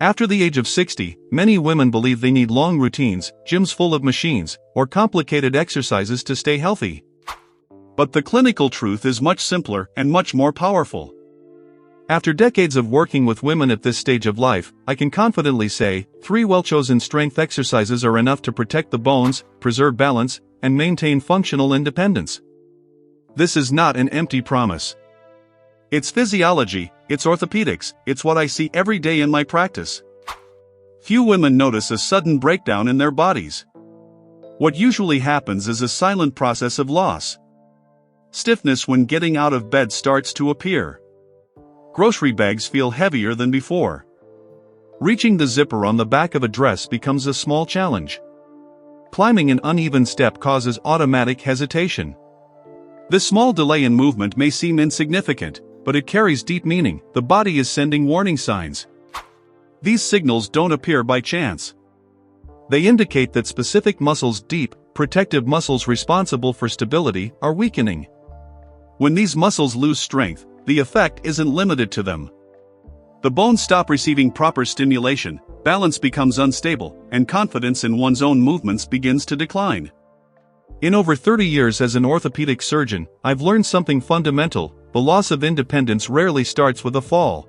After the age of 60, many women believe they need long routines, gyms full of machines, or complicated exercises to stay healthy. But the clinical truth is much simpler and much more powerful. After decades of working with women at this stage of life, I can confidently say, 3 well-chosen strength exercises are enough to protect the bones, preserve balance, and maintain functional independence. This is not an empty promise. It's physiology, it's orthopedics, it's what I see every day in my practice. Few women notice a sudden breakdown in their bodies. What usually happens is a silent process of loss. Stiffness when getting out of bed starts to appear. Grocery bags feel heavier than before. Reaching the zipper on the back of a dress becomes a small challenge. Climbing an uneven step causes automatic hesitation. This small delay in movement may seem insignificant, but it carries deep meaning. The body is sending warning signs. These signals don't appear by chance. They indicate that specific muscles, deep, protective muscles responsible for stability, are weakening. When these muscles lose strength, the effect isn't limited to them. The bones stop receiving proper stimulation, balance becomes unstable, and confidence in one's own movements begins to decline. In over 30 years as an orthopedic surgeon, I've learned something fundamental: the loss of independence rarely starts with a fall.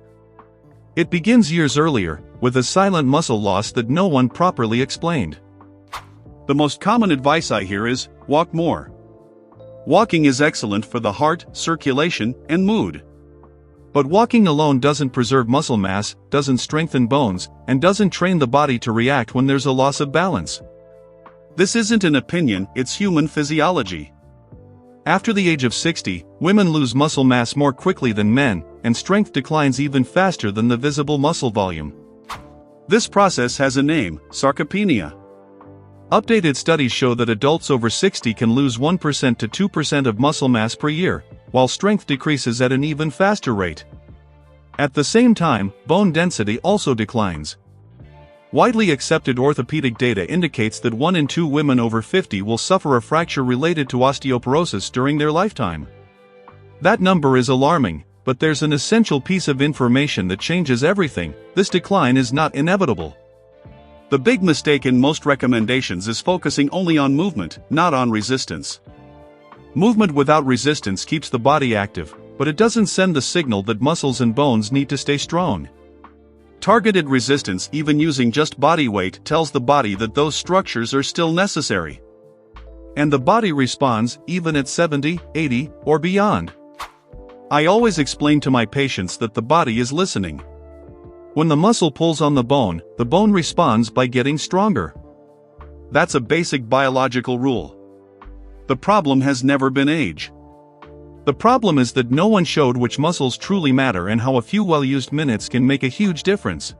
It begins years earlier, with a silent muscle loss that no one properly explained. The most common advice I hear is, walk more. Walking is excellent for the heart, circulation, and mood. But walking alone doesn't preserve muscle mass, doesn't strengthen bones, and doesn't train the body to react when there's a loss of balance. This isn't an opinion, it's human physiology. After the age of 60, women lose muscle mass more quickly than men, and strength declines even faster than the visible muscle volume. This process has a name: sarcopenia. Updated studies show that adults over 60 can lose 1% to 2% of muscle mass per year, while strength decreases at an even faster rate. At the same time, bone density also declines. Widely accepted orthopedic data indicates that 1 in 2 women over 50 will suffer a fracture related to osteoporosis during their lifetime. That number is alarming, but there's an essential piece of information that changes everything: this decline is not inevitable. The big mistake in most recommendations is focusing only on movement, not on resistance. Movement without resistance keeps the body active, but it doesn't send the signal that muscles and bones need to stay strong. Targeted resistance, even using just body weight, tells the body that those structures are still necessary. And the body responds, even at 70, 80, or beyond. I always explain to my patients that the body is listening. When the muscle pulls on the bone responds by getting stronger. That's a basic biological rule. The problem has never been age. The problem is that no one showed which muscles truly matter and how a few well-used minutes can make a huge difference.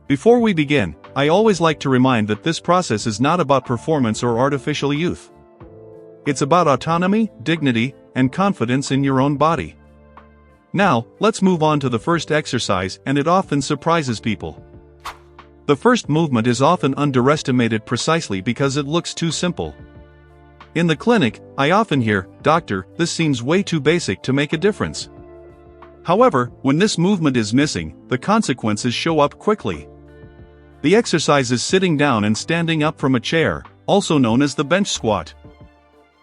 Before we begin, I always like to remind that this process is not about performance or artificial youth. It's about autonomy, dignity, and confidence in your own body. Now, let's move on to the first exercise, and it often surprises people. The first movement is often underestimated precisely because it looks too simple. In the clinic, I often hear, "Doctor, this seems way too basic to make a difference." However, when this movement is missing, the consequences show up quickly. The exercise is sitting down and standing up from a chair, also known as the bench squat.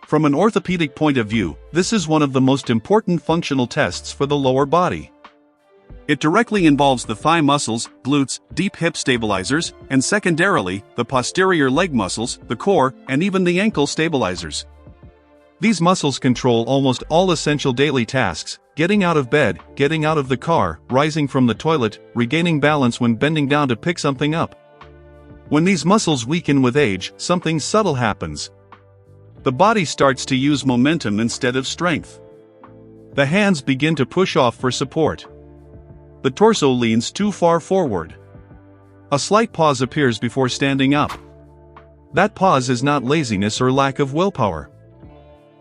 From an orthopedic point of view, this is one of the most important functional tests for the lower body. It directly involves the thigh muscles, glutes, deep hip stabilizers, and secondarily, the posterior leg muscles, the core, and even the ankle stabilizers. These muscles control almost all essential daily tasks: getting out of bed, getting out of the car, rising from the toilet, regaining balance when bending down to pick something up. When these muscles weaken with age, something subtle happens. The body starts to use momentum instead of strength. The hands begin to push off for support. The torso leans too far forward. A slight pause appears before standing up. That pause is not laziness or lack of willpower.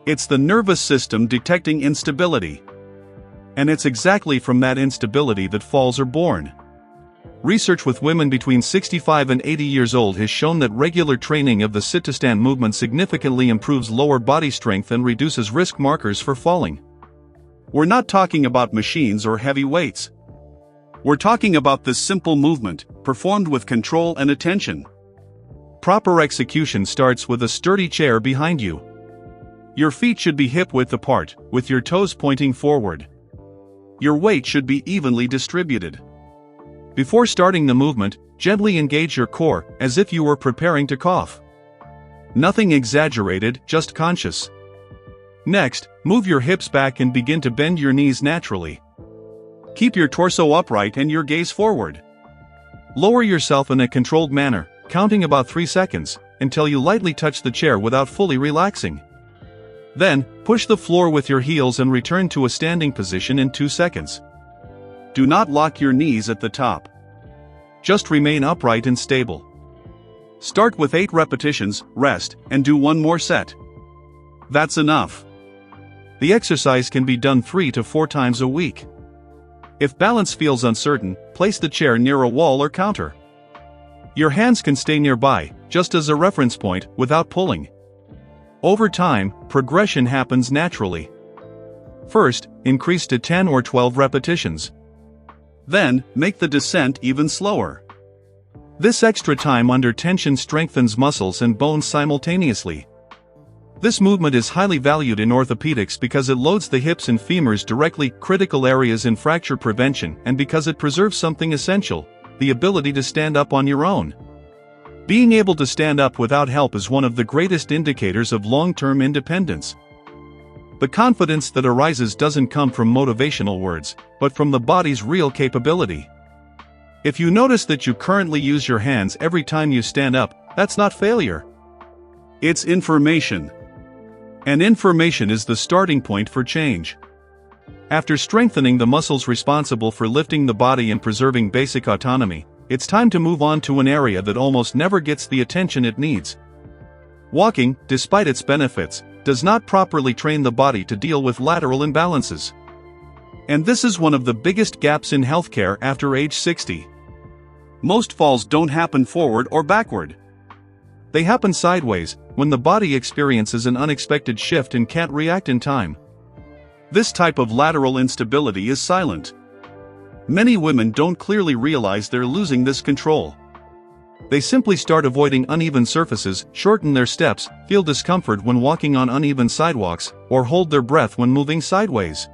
It's the nervous system detecting instability. And it's exactly from that instability that falls are born. Research with women between 65 and 80 years old has shown that regular training of the sit-to-stand movement significantly improves lower body strength and reduces risk markers for falling. We're not talking about machines or heavy weights. We're talking about this simple movement, performed with control and attention. Proper execution starts with a sturdy chair behind you. Your feet should be hip-width apart, with your toes pointing forward. Your weight should be evenly distributed. Before starting the movement, gently engage your core, as if you were preparing to cough. Nothing exaggerated, just conscious. Next, move your hips back and begin to bend your knees naturally. Keep your torso upright and your gaze forward. Lower yourself in a controlled manner, counting about 3 seconds, until you lightly touch the chair without fully relaxing. Then, push the floor with your heels and return to a standing position in 2 seconds. Do not lock your knees at the top. Just remain upright and stable. Start with 8 repetitions, rest, and do 1 more set. That's enough. The exercise can be done 3 to 4 times a week. If balance feels uncertain, place the chair near a wall or counter. Your hands can stay nearby, just as a reference point, without pulling. Over time, progression happens naturally. First, increase to 10 or 12 repetitions. Then, make the descent even slower. This extra time under tension strengthens muscles and bones simultaneously. This movement is highly valued in orthopedics because it loads the hips and femurs directly, critical areas in fracture prevention, and because it preserves something essential, the ability to stand up on your own. Being able to stand up without help is one of the greatest indicators of long-term independence. The confidence that arises doesn't come from motivational words, but from the body's real capability. If you notice that you currently use your hands every time you stand up, that's not failure. It's information. And information is the starting point for change. After strengthening the muscles responsible for lifting the body and preserving basic autonomy, it's time to move on to an area that almost never gets the attention it needs. Walking, despite its benefits, does not properly train the body to deal with lateral imbalances. And this is one of the biggest gaps in healthcare after age 60. Most falls don't happen forward or backward. They happen sideways, when the body experiences an unexpected shift and can't react in time. This type of lateral instability is silent. Many women don't clearly realize they're losing this control. They simply start avoiding uneven surfaces, shorten their steps, feel discomfort when walking on uneven sidewalks, or hold their breath when moving sideways.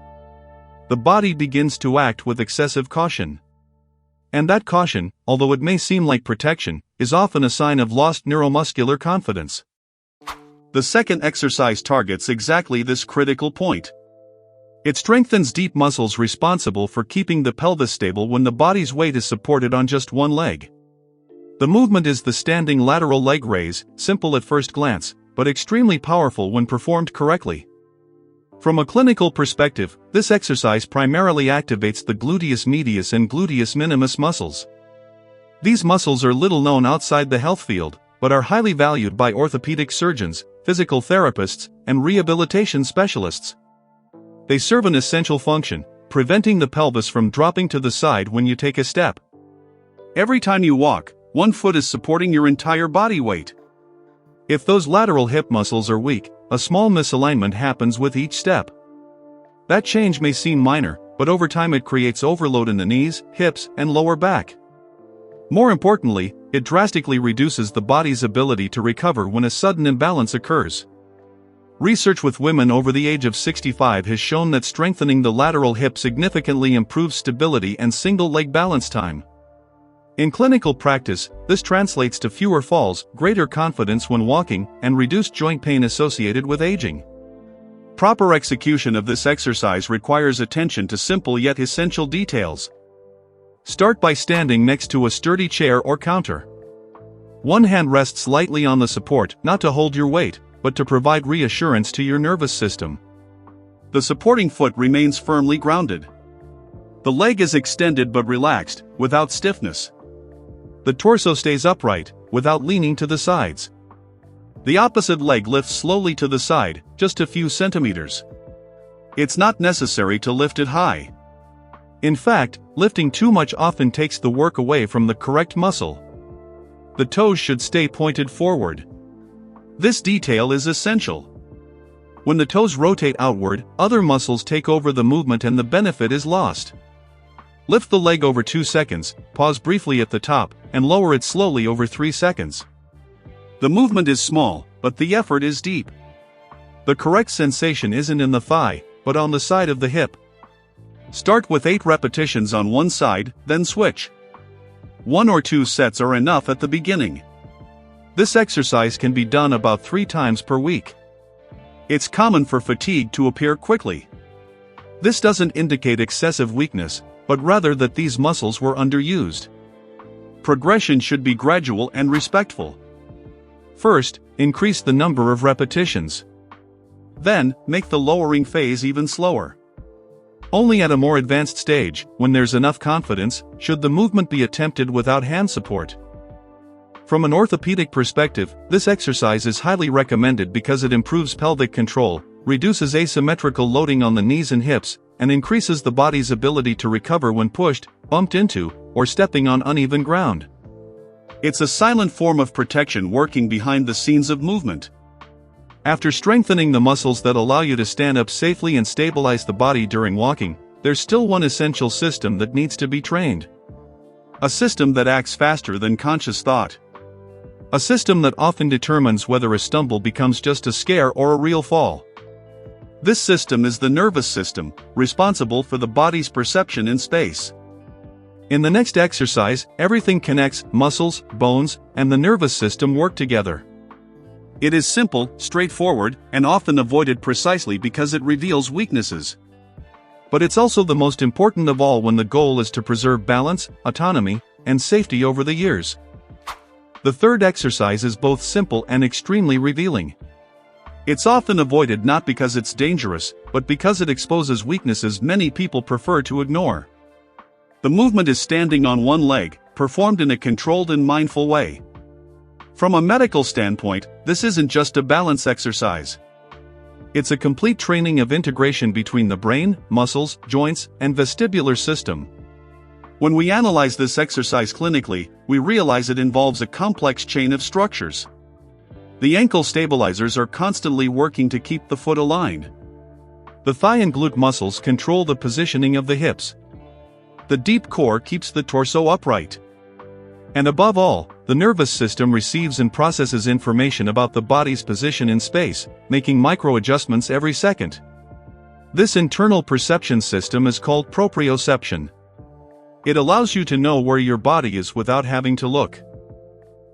The body begins to act with excessive caution. And that caution, although it may seem like protection, is often a sign of lost neuromuscular confidence. The second exercise targets exactly this critical point. It strengthens deep muscles responsible for keeping the pelvis stable when the body's weight is supported on just one leg. The movement is the standing lateral leg raise, simple at first glance, but extremely powerful when performed correctly. From a clinical perspective, this exercise primarily activates the gluteus medius and gluteus minimus muscles. These muscles are little known outside the health field, but are highly valued by orthopedic surgeons, physical therapists, and rehabilitation specialists. They serve an essential function, preventing the pelvis from dropping to the side when you take a step. Every time you walk, one foot is supporting your entire body weight. If those lateral hip muscles are weak, a small misalignment happens with each step. That change may seem minor, but over time it creates overload in the knees, hips, and lower back. More importantly, it drastically reduces the body's ability to recover when a sudden imbalance occurs. Research with women over the age of 65 has shown that strengthening the lateral hip significantly improves stability and single-leg balance time. In clinical practice, this translates to fewer falls, greater confidence when walking, and reduced joint pain associated with aging. Proper execution of this exercise requires attention to simple yet essential details. Start by standing next to a sturdy chair or counter. One hand rests lightly on the support, not to hold your weight, but to provide reassurance to your nervous system. The supporting foot remains firmly grounded. The leg is extended but relaxed, without stiffness. The torso stays upright, without leaning to the sides. The opposite leg lifts slowly to the side, just a few centimeters. It's not necessary to lift it high. In fact, lifting too much often takes the work away from the correct muscle. The toes should stay pointed forward. This detail is essential. When the toes rotate outward, other muscles take over the movement and the benefit is lost. Lift the leg over 2 seconds, pause briefly at the top, and lower it slowly over 3 seconds. The movement is small, but the effort is deep. The correct sensation isn't in the thigh, but on the side of the hip. Start with 8 repetitions on one side, then switch. 1 or 2 sets are enough at the beginning. This exercise can be done about 3 times per week. It's common for fatigue to appear quickly. This doesn't indicate excessive weakness, but rather that these muscles were underused. Progression should be gradual and respectful. First, increase the number of repetitions. Then, make the lowering phase even slower. Only at a more advanced stage, when there's enough confidence, should the movement be attempted without hand support. From an orthopedic perspective, this exercise is highly recommended because it improves pelvic control, reduces asymmetrical loading on the knees and hips, and increases the body's ability to recover when pushed, bumped into, or stepping on uneven ground. It's a silent form of protection working behind the scenes of movement. After strengthening the muscles that allow you to stand up safely and stabilize the body during walking, there's still one essential system that needs to be trained. A system that acts faster than conscious thought. A system that often determines whether a stumble becomes just a scare or a real fall. This system is the nervous system, responsible for the body's perception in space. In the next exercise, everything connects: muscles, bones, and the nervous system work together. It is simple, straightforward, and often avoided precisely because it reveals weaknesses. But it's also the most important of all when the goal is to preserve balance, autonomy, and safety over the years. The third exercise is both simple and extremely revealing. It's often avoided not because it's dangerous, but because it exposes weaknesses many people prefer to ignore. The movement is standing on one leg, performed in a controlled and mindful way. From a medical standpoint, this isn't just a balance exercise. It's a complete training of integration between the brain, muscles, joints, and vestibular system. When we analyze this exercise clinically, we realize it involves a complex chain of structures. The ankle stabilizers are constantly working to keep the foot aligned. The thigh and glute muscles control the positioning of the hips. The deep core keeps the torso upright. And above all, the nervous system receives and processes information about the body's position in space, making micro-adjustments every second. This internal perception system is called proprioception. It allows you to know where your body is without having to look.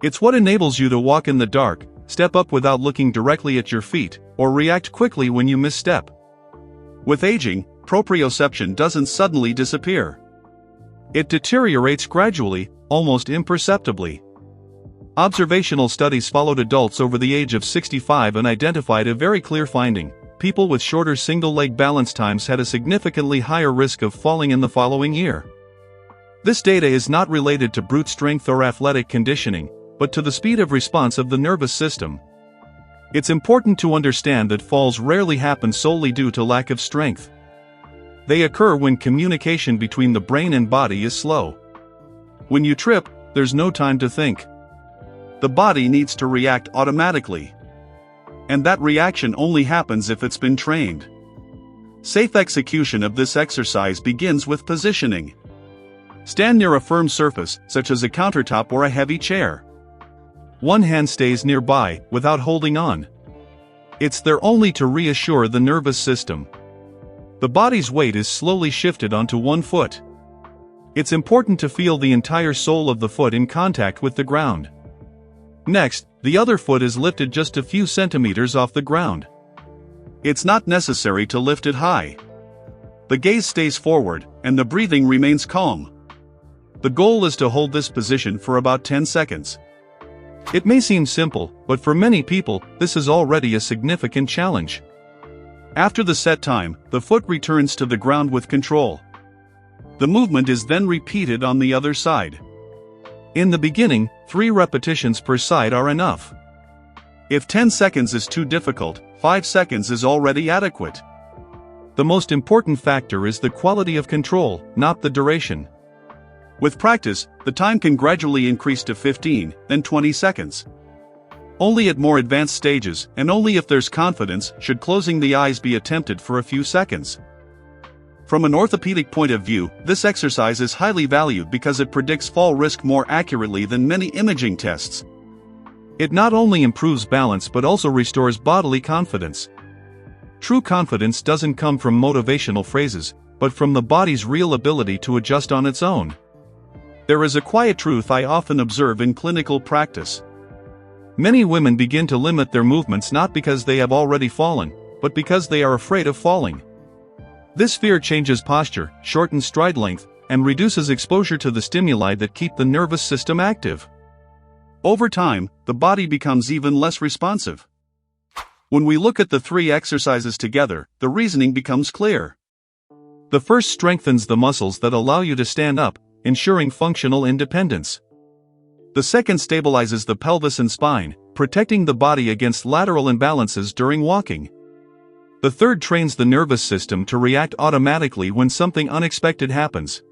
It's what enables you to walk in the dark, step up without looking directly at your feet, or react quickly when you misstep. With aging, proprioception doesn't suddenly disappear. It deteriorates gradually, almost imperceptibly. Observational studies followed adults over the age of 65 and identified a very clear finding: people with shorter single-leg balance times had a significantly higher risk of falling in the following year. This data is not related to brute strength or athletic conditioning, but to the speed of response of the nervous system. It's important to understand that falls rarely happen solely due to lack of strength. They occur when communication between the brain and body is slow. When you trip, there's no time to think. The body needs to react automatically. And that reaction only happens if it's been trained. Safe execution of this exercise begins with positioning. Stand near a firm surface, such as a countertop or a heavy chair. One hand stays nearby, without holding on. It's there only to reassure the nervous system. The body's weight is slowly shifted onto one foot. It's important to feel the entire sole of the foot in contact with the ground. Next, the other foot is lifted just a few centimeters off the ground. It's not necessary to lift it high. The gaze stays forward, and the breathing remains calm. The goal is to hold this position for about 10 seconds. It may seem simple, but for many people, this is already a significant challenge. After the set time, the foot returns to the ground with control. The movement is then repeated on the other side. In the beginning, 3 repetitions per side are enough. If 10 seconds is too difficult, 5 seconds is already adequate. The most important factor is the quality of control, not the duration. With practice, the time can gradually increase to 15, then 20 seconds. Only at more advanced stages, and only if there's confidence, should closing the eyes be attempted for a few seconds. From an orthopedic point of view, this exercise is highly valued because it predicts fall risk more accurately than many imaging tests. It not only improves balance but also restores bodily confidence. True confidence doesn't come from motivational phrases, but from the body's real ability to adjust on its own. There is a quiet truth I often observe in clinical practice. Many women begin to limit their movements not because they have already fallen, but because they are afraid of falling. This fear changes posture, shortens stride length, and reduces exposure to the stimuli that keep the nervous system active. Over time, the body becomes even less responsive. When we look at the three exercises together, the reasoning becomes clear. The first strengthens the muscles that allow you to stand up, ensuring functional independence. The second stabilizes the pelvis and spine, protecting the body against lateral imbalances during walking. The third trains the nervous system to react automatically when something unexpected happens.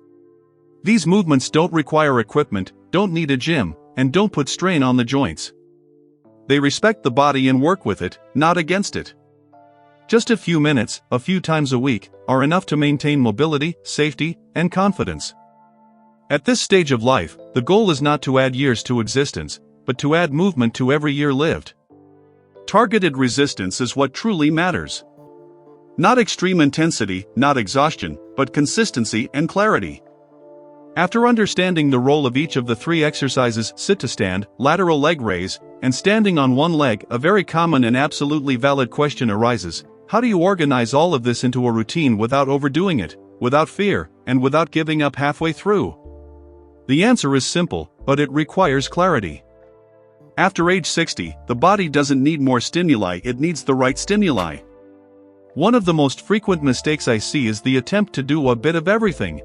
These movements don't require equipment, don't need a gym, and don't put strain on the joints. They respect the body and work with it, not against it. Just a few minutes, a few times a week, are enough to maintain mobility, safety, and confidence. At this stage of life, the goal is not to add years to existence, but to add movement to every year lived. Targeted resistance is what truly matters. Not extreme intensity, not exhaustion, but consistency and clarity. After understanding the role of each of the three exercises, sit to stand, lateral leg raise, and standing on one leg, a very common and absolutely valid question arises: how do you organize all of this into a routine without overdoing it, without fear, and without giving up halfway through? The answer is simple, but it requires clarity. After age 60, the body doesn't need more stimuli, it needs the right stimuli. One of the most frequent mistakes I see is the attempt to do a bit of everything.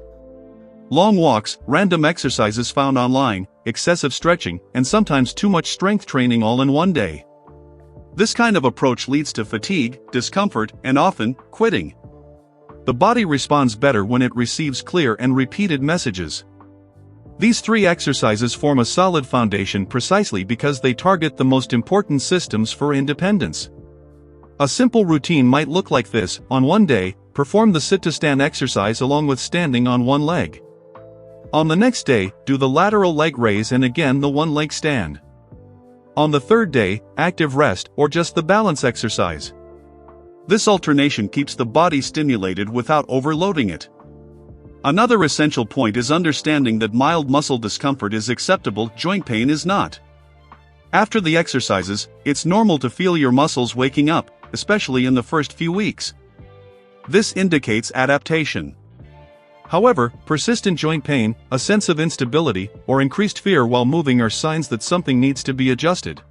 Long walks, random exercises found online, excessive stretching, and sometimes too much strength training all in one day. This kind of approach leads to fatigue, discomfort, and often, quitting. The body responds better when it receives clear and repeated messages. These three exercises form a solid foundation precisely because they target the most important systems for independence. A simple routine might look like this: on one day, perform the sit-to-stand exercise along with standing on one leg. On the next day, do the lateral leg raise and again the one-leg stand. On the third day, active rest or just the balance exercise. This alternation keeps the body stimulated without overloading it. Another essential point is understanding that mild muscle discomfort is acceptable, joint pain is not. After the exercises, it's normal to feel your muscles waking up, especially in the first few weeks. This indicates adaptation. However, persistent joint pain, a sense of instability, or increased fear while moving are signs that something needs to be adjusted.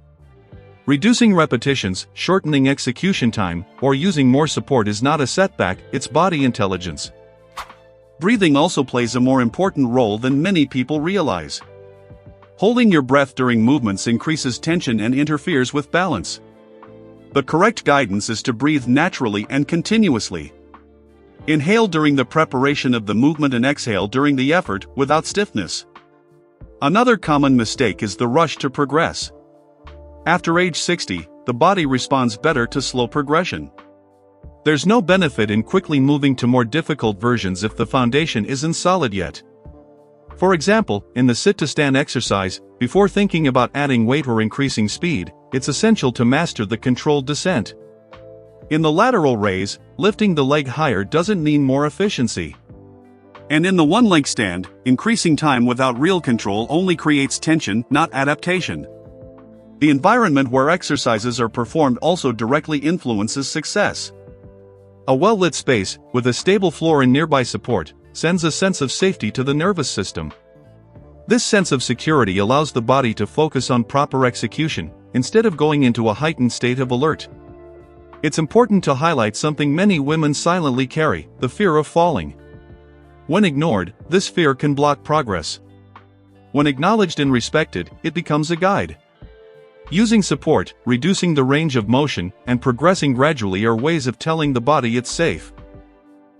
Reducing repetitions, shortening execution time, or using more support is not a setback, it's body intelligence. Breathing also plays a more important role than many people realize. Holding your breath during movements increases tension and interferes with balance. The correct guidance is to breathe naturally and continuously. Inhale during the preparation of the movement and exhale during the effort, without stiffness. Another common mistake is the rush to progress. After age 60, the body responds better to slow progression. There's no benefit in quickly moving to more difficult versions if the foundation isn't solid yet. For example, in the sit-to-stand exercise, before thinking about adding weight or increasing speed, it's essential to master the controlled descent. In the lateral raise, lifting the leg higher doesn't mean more efficiency. And in the one-leg stand, increasing time without real control only creates tension, not adaptation. The environment where exercises are performed also directly influences success. A well-lit space, with a stable floor and nearby support, sends a sense of safety to the nervous system. This sense of security allows the body to focus on proper execution, instead of going into a heightened state of alert. It's important to highlight something many women silently carry: the fear of falling. When ignored, this fear can block progress. When acknowledged and respected, it becomes a guide. Using support, reducing the range of motion, and progressing gradually are ways of telling the body it's safe.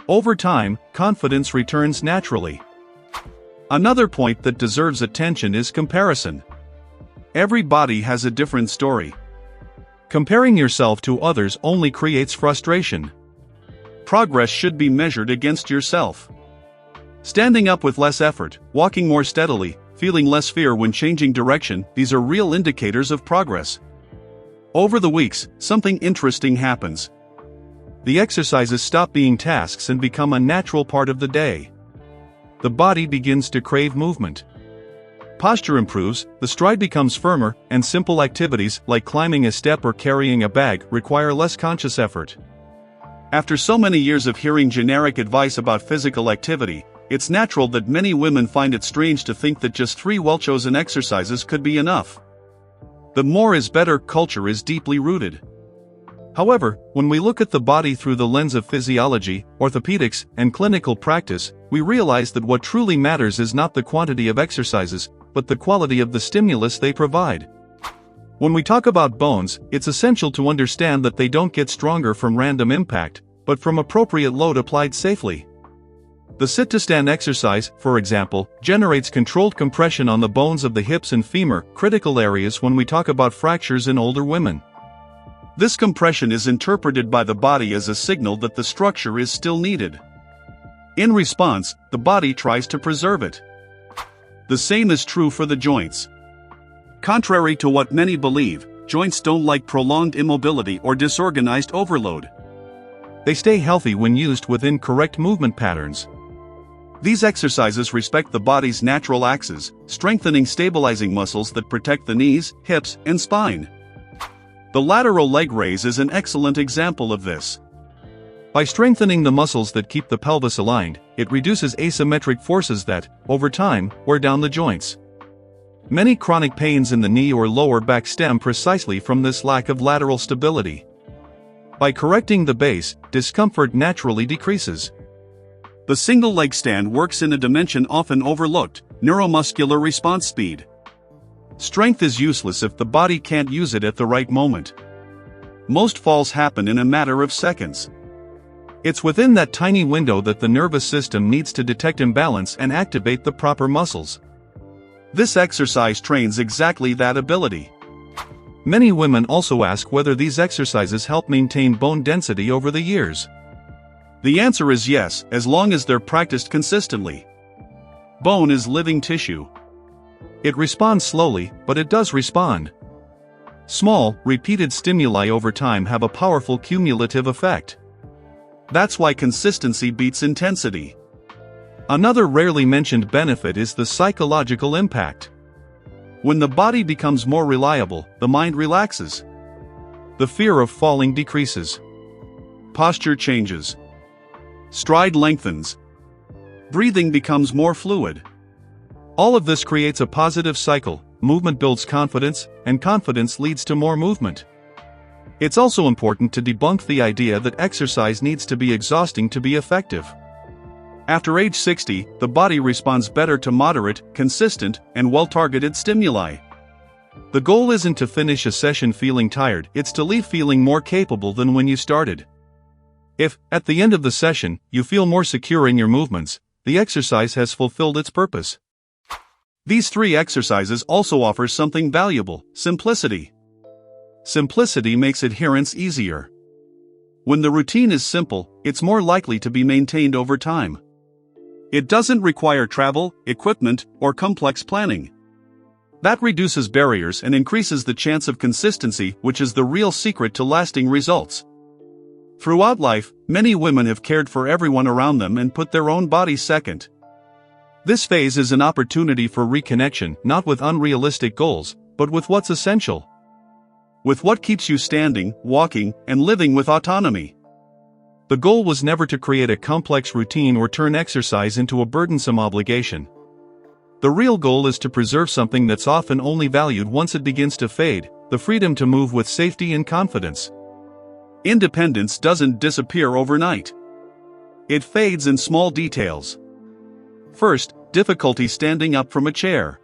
Over time, confidence returns naturally. Another point that deserves attention is comparison. Every body has a different story. Comparing yourself to others only creates frustration. progress should be measured against yourself. Standing up with less effort, walking more steadily, feeling less fear when changing direction, these are real indicators of progress. Over the weeks, something interesting happens. The exercises stop being tasks and become a natural part of the day. The body begins to crave movement. Posture improves, the stride becomes firmer, and simple activities like climbing a step or carrying a bag require less conscious effort. After so many years of hearing generic advice about physical activity, it's natural that many women find it strange to think that just 3 well-chosen exercises could be enough. The more is better culture is deeply rooted. However, when we look at the body through the lens of physiology, orthopedics, and clinical practice, we realize that what truly matters is not the quantity of exercises, but the quality of the stimulus they provide. When we talk about bones, it's essential to understand that they don't get stronger from random impact, but from appropriate load applied safely. The sit-to-stand exercise, for example, generates controlled compression on the bones of the hips and femur, critical areas when we talk about fractures in older women. This compression is interpreted by the body as a signal that the structure is still needed. In response, the body tries to preserve it. The same is true for the joints. Contrary to what many believe, joints don't like prolonged immobility or disorganized overload. They stay healthy when used within correct movement patterns. These exercises respect the body's natural axes, strengthening stabilizing muscles that protect the knees, hips, and spine. The lateral leg raise is an excellent example of this. By strengthening the muscles that keep the pelvis aligned, it reduces asymmetric forces that, over time, wear down the joints. Many chronic pains in the knee or lower back stem precisely from this lack of lateral stability. By correcting the base, discomfort naturally decreases. The single leg stand works in a dimension often overlooked: neuromuscular response speed. Strength is useless if the body can't use it at the right moment. Most falls happen in a matter of seconds. It's within that tiny window that the nervous system needs to detect imbalance and activate the proper muscles. This exercise trains exactly that ability. Many women also ask whether these exercises help maintain bone density over the years. The answer is yes, as long as they're practiced consistently. Bone is living tissue. It responds slowly, but it does respond. Small, repeated stimuli over time have a powerful cumulative effect. That's why consistency beats intensity. Another rarely mentioned benefit is the psychological impact. When the body becomes more reliable, the mind relaxes. The fear of falling decreases. Posture changes. Stride lengthens. Breathing becomes more fluid. All of this creates a positive cycle. Movement builds confidence, and confidence leads to more movement. It's also important to debunk the idea that exercise needs to be exhausting to be effective. After age 60, the body responds better to moderate, consistent, and well-targeted stimuli. The goal isn't to finish a session feeling tired, it's to leave feeling more capable than when you started. If, at the end of the session, you feel more secure in your movements, the exercise has fulfilled its purpose. These 3 exercises also offer something valuable: simplicity. Simplicity makes adherence easier. When the routine is simple, it's more likely to be maintained over time. It doesn't require travel, equipment, or complex planning. That reduces barriers and increases the chance of consistency, which is the real secret to lasting results. Throughout life, many women have cared for everyone around them and put their own bodies second. This phase is an opportunity for reconnection, not with unrealistic goals, but with what's essential. With what keeps you standing, walking, and living with autonomy. The goal was never to create a complex routine or turn exercise into a burdensome obligation. The real goal is to preserve something that's often only valued once it begins to fade: the freedom to move with safety and confidence. Independence doesn't disappear overnight. It fades in small details. First, difficulty standing up from a chair.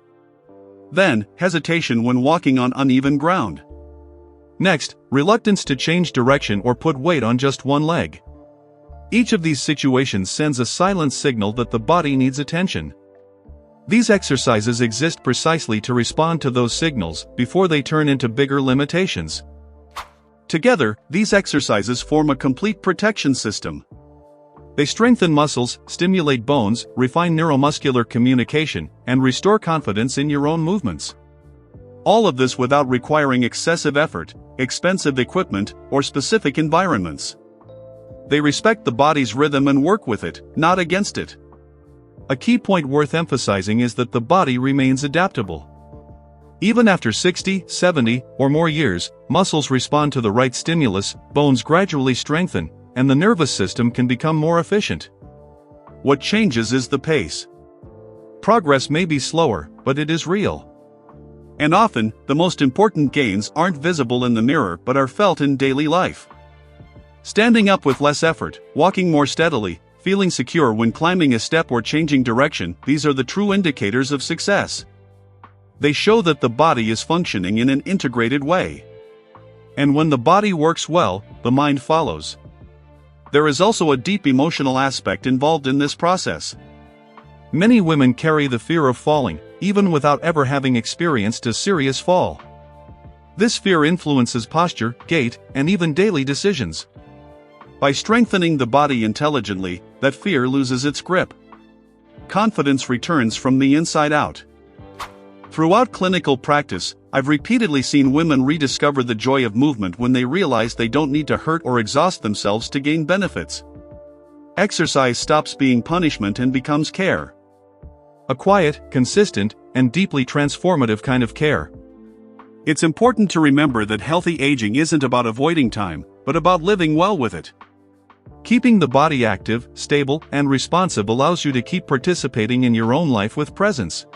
Then, hesitation when walking on uneven ground. Next, reluctance to change direction or put weight on just one leg. Each of these situations sends a silent signal that the body needs attention. These exercises exist precisely to respond to those signals before they turn into bigger limitations. Together, these exercises form a complete protection system. They strengthen muscles, stimulate bones, refine neuromuscular communication, and restore confidence in your own movements. All of this without requiring excessive effort, expensive equipment, or specific environments. They respect the body's rhythm and work with it, not against it. A key point worth emphasizing is that the body remains adaptable. Even after 60, 70, or more years, muscles respond to the right stimulus, bones gradually strengthen, and the nervous system can become more efficient. What changes is the pace. Progress may be slower, but it is real. And often, the most important gains aren't visible in the mirror but are felt in daily life. Standing up with less effort, walking more steadily, feeling secure when climbing a step or changing direction, these are the true indicators of success. They show that the body is functioning in an integrated way. And when the body works well, the mind follows. There is also a deep emotional aspect involved in this process. Many women carry the fear of falling, even without ever having experienced a serious fall. This fear influences posture, gait, and even daily decisions. By strengthening the body intelligently, that fear loses its grip. Confidence returns from the inside out. Throughout clinical practice, I've repeatedly seen women rediscover the joy of movement when they realize they don't need to hurt or exhaust themselves to gain benefits. Exercise stops being punishment and becomes care. A quiet, consistent, and deeply transformative kind of care. It's important to remember that healthy aging isn't about avoiding time, but about living well with it. Keeping the body active, stable, and responsive allows you to keep participating in your own life with presence.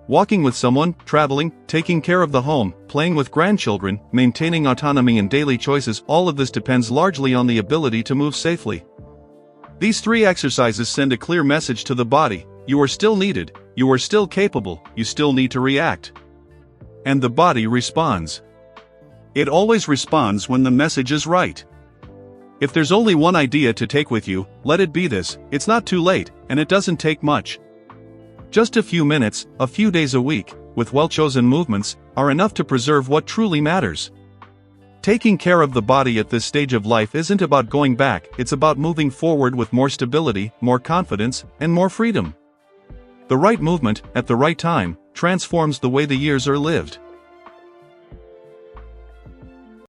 Walking with someone, traveling, taking care of the home, playing with grandchildren, maintaining autonomy in daily choices, all of this depends largely on the ability to move safely. These 3 exercises send a clear message to the body: you are still needed, you are still capable, you still need to react. And the body responds. It always responds when the message is right. If there's only one idea to take with you, let it be this: it's not too late, and it doesn't take much. Just a few minutes, a few days a week, with well-chosen movements, are enough to preserve what truly matters. Taking care of the body at this stage of life isn't about going back, it's about moving forward with more stability, more confidence, and more freedom. The right movement, at the right time, transforms the way the years are lived.